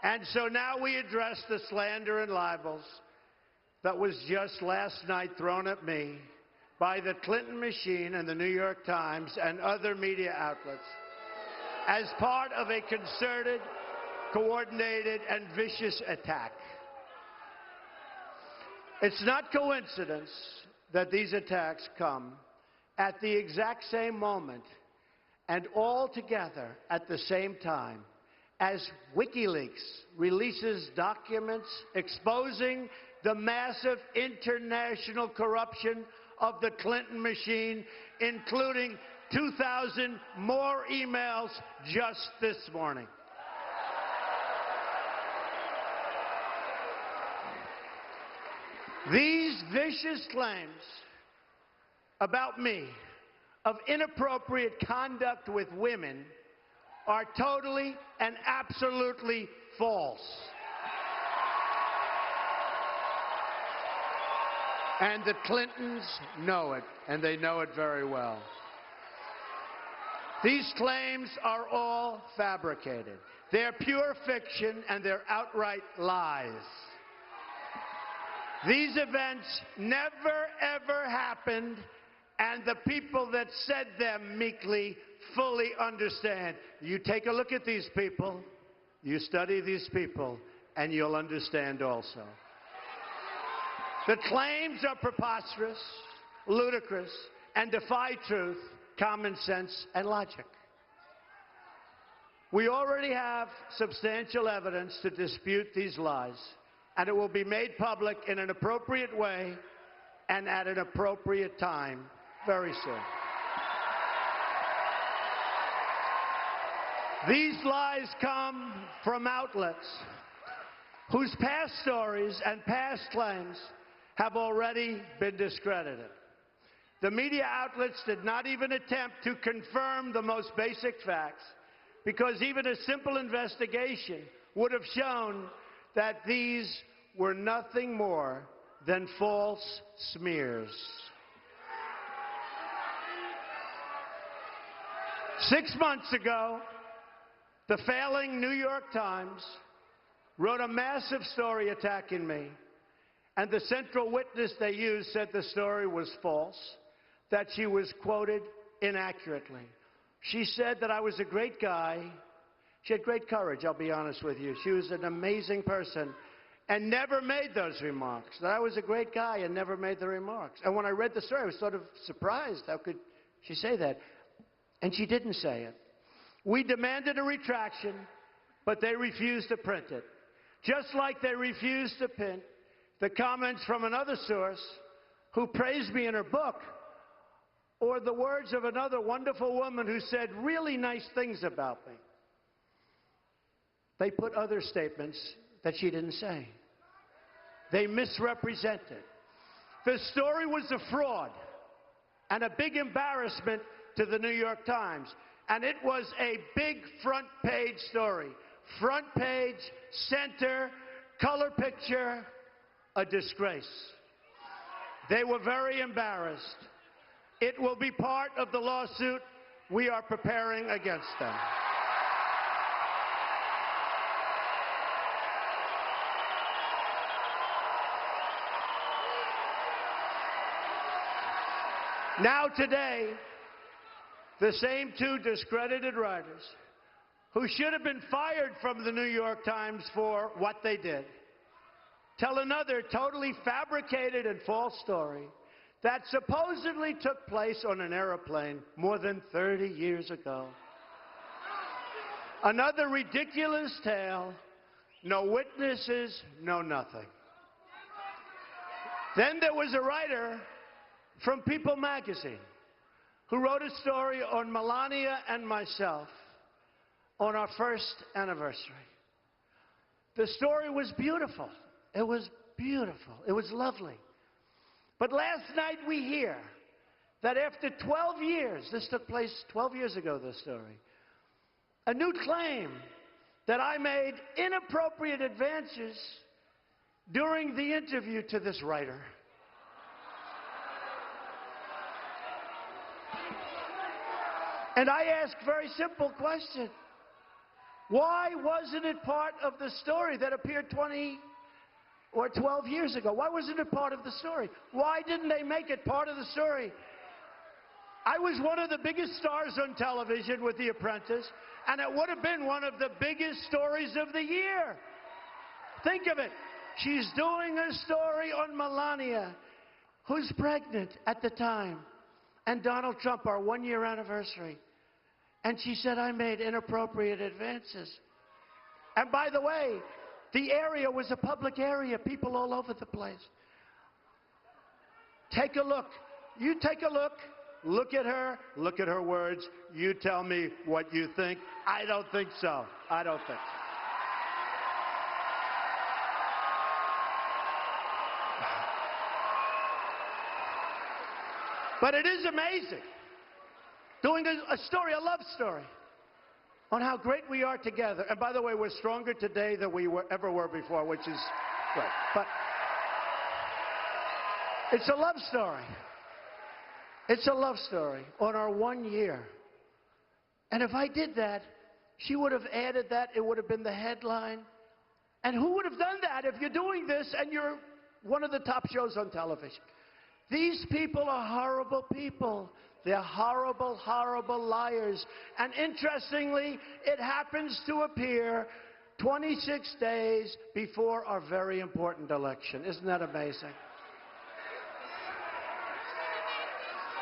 And so now we address the slander and libels that was just last night thrown at me by the Clinton machine and the New York Times and other media outlets as part of a concerted, coordinated, and vicious attack. It's not coincidence that these attacks come at the exact same moment and all together at the same time as WikiLeaks releases documents exposing the massive international corruption of the Clinton machine, including 2,000 more emails just this morning. These vicious claims about me of inappropriate conduct with women are totally and absolutely false. And the Clintons know it, and they know it very well. These claims are all fabricated. They're pure fiction, and they're outright lies. These events never, ever happened, and the people that said them meekly fully understand. You take a look at these people, you study these people, and you'll understand also. The claims are preposterous, ludicrous, and defy truth, common sense, and logic. We already have substantial evidence to dispute these lies, and it will be made public in an appropriate way and at an appropriate time very soon. These lies come from outlets whose past stories and past claims have already been discredited. The media outlets did not even attempt to confirm the most basic facts, because even a simple investigation would have shown that these were nothing more than false smears. 6 months ago, the failing New York Times wrote a massive story attacking me, and the central witness they used said the story was false, that she was quoted inaccurately. She said that I was a great guy. She had great courage, I'll be honest with you. She was an amazing person and never made those remarks, that I was a great guy and never made the remarks. And when I read the story, I was sort of surprised. How could she say that? And she didn't say it. We demanded a retraction, but they refused to print it. Just like they refused to print the comments from another source who praised me in her book, or the words of another wonderful woman who said really nice things about me. They put other statements that she didn't say. They misrepresented. The story was a fraud and a big embarrassment to the New York Times. And it was a big front page story. Front page, center, color picture, a disgrace. They were very embarrassed. It will be part of the lawsuit we are preparing against them. Now today, the same two discredited writers who should have been fired from the New York Times for what they did tell another totally fabricated and false story that supposedly took place on an airplane more than 30 years ago. Another ridiculous tale, no witnesses, no nothing. Then there was a writer from People magazine who wrote a story on Melania and myself on our first anniversary. The story was beautiful. It was beautiful. It was lovely. But last night we hear that after 12 years, this took place 12 years ago, this story, a new claim that I made inappropriate advances during the interview to this writer. And I ask a very simple question. Why wasn't it part of the story that appeared 20 or 12 years ago? Why wasn't it part of the story? Why didn't they make it part of the story? I was one of the biggest stars on television with The Apprentice, and it would have been one of the biggest stories of the year. Think of it. She's doing a story on Melania, who's pregnant at the time, and Donald Trump, our one-year anniversary. And she said, I made inappropriate advances. And by the way, the area was a public area, people all over the place. Take a look. You take a look. Look at her words. You tell me what you think. I don't think so. I don't think so. But it is amazing. Doing a story, a love story, on how great we are together. And by the way, we're stronger today than we ever were before, which is great. But it's a love story. It's a love story on our 1 year. And if I did that, she would have added that. It would have been the headline. And who would have done that if you're doing this and you're one of the top shows on television? These people are horrible people. They're horrible, horrible liars. And interestingly, it happens to appear 26 days before our very important election. Isn't that amazing?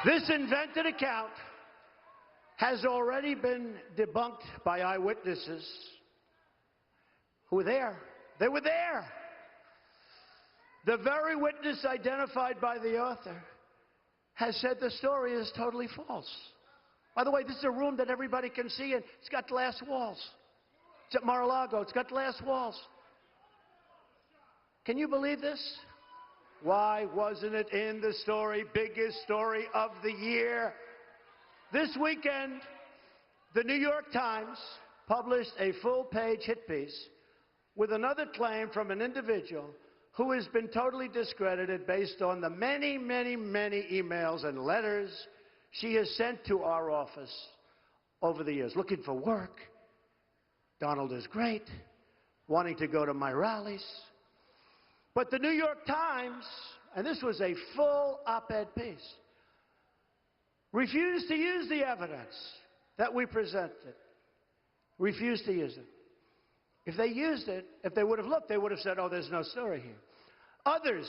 This invented account has already been debunked by eyewitnesses who were there. They were there. The very witness identified by the author has said the story is totally false. By the way, this is a room that everybody can see, and it's got glass walls. It's at Mar-a-Lago. It's got glass walls. Can you believe this? Why wasn't it in the story, biggest story of the year? This weekend, the New York Times published a full-page hit piece with another claim from an individual who has been totally discredited based on the many, many, many emails and letters she has sent to our office over the years, looking for work. Donald is great, wanting to go to my rallies. But the New York Times, and this was a full op-ed piece, refused to use the evidence that we presented. Refused to use it. If they used it, if they would have looked, they would have said, oh, there's no story here. Others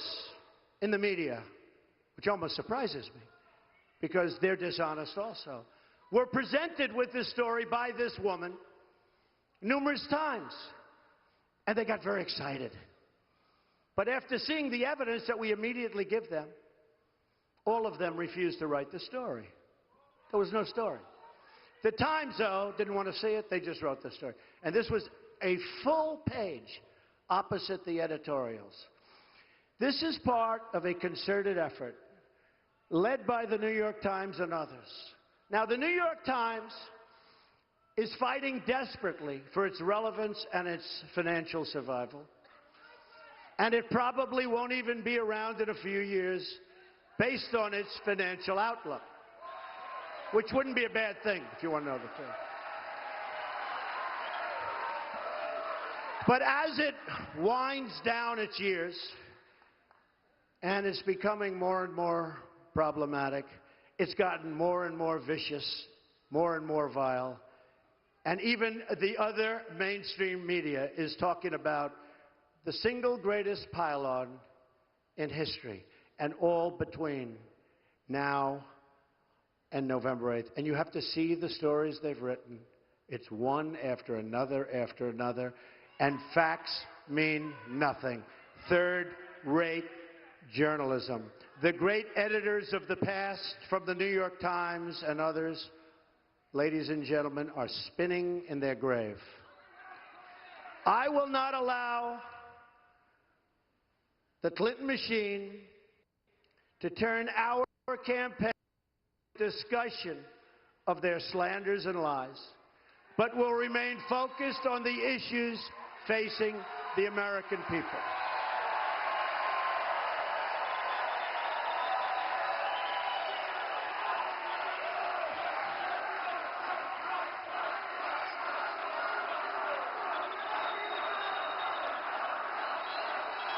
in the media, which almost surprises me, because they're dishonest also, were presented with this story by this woman numerous times, and they got very excited. But after seeing the evidence that we immediately give them, all of them refused to write the story. There was no story. The Times, though, didn't want to see it. They just wrote the story. And this was a full page opposite the editorials. This is part of a concerted effort led by the New York Times and others. Now, the New York Times is fighting desperately for its relevance and its financial survival. And it probably won't even be around in a few years based on its financial outlook, which wouldn't be a bad thing if you want to know the truth. But as it winds down its years and it's becoming more and more problematic, it's gotten more and more vicious, more and more vile. And even the other mainstream media is talking about the single greatest pile-on in history, and all between now and November 8th. And you have to see the stories they've written. It's one after another after another. And facts mean nothing. Third-rate journalism. The great editors of the past from the New York Times and others, ladies and gentlemen, are spinning in their grave. I will not allow the Clinton machine to turn our campaign into discussion of their slanders and lies, but will remain focused on the issues facing the American people.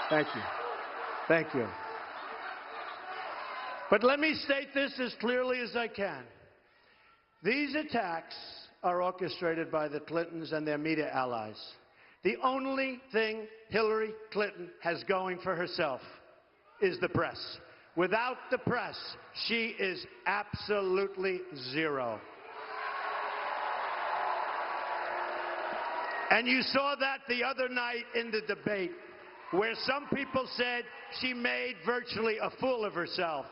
Thank you. Thank you. But let me state this as clearly as I can. These attacks are orchestrated by the Clintons and their media allies. The only thing Hillary Clinton has going for herself is the press. Without the press, she is absolutely zero. And you saw that the other night in the debate, where some people said she made virtually a fool of herself.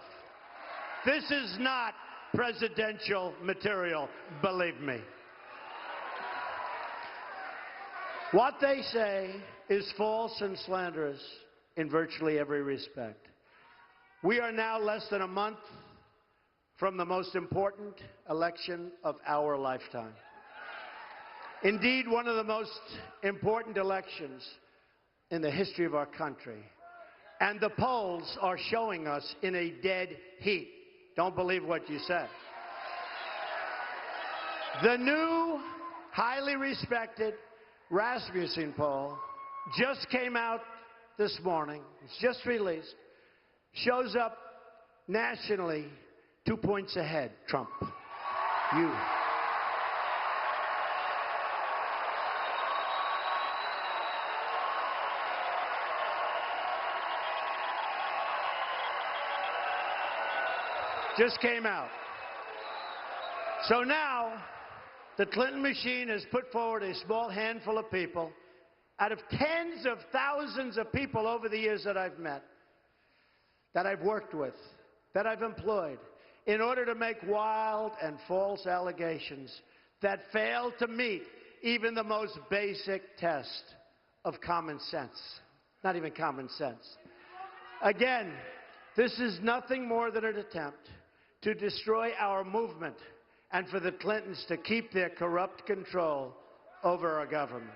This is not presidential material, believe me. What they say is false and slanderous in virtually every respect. We are now less than a month from the most important election of our lifetime. Indeed, one of the most important elections in the history of our country. And the polls are showing us in a dead heat. Don't believe what you said. The new, highly respected Rasmussen poll just came out this morning. It's just released. Shows up nationally 2 points ahead, Trump. You. Just came out. So now, the Clinton machine has put forward a small handful of people out of tens of thousands of people over the years that I've met, that I've worked with, that I've employed, in order to make wild and false allegations that fail to meet even the most basic test of common sense. Not even common sense. Again, this is nothing more than an attempt to destroy our movement and for the Clintons to keep their corrupt control over our government.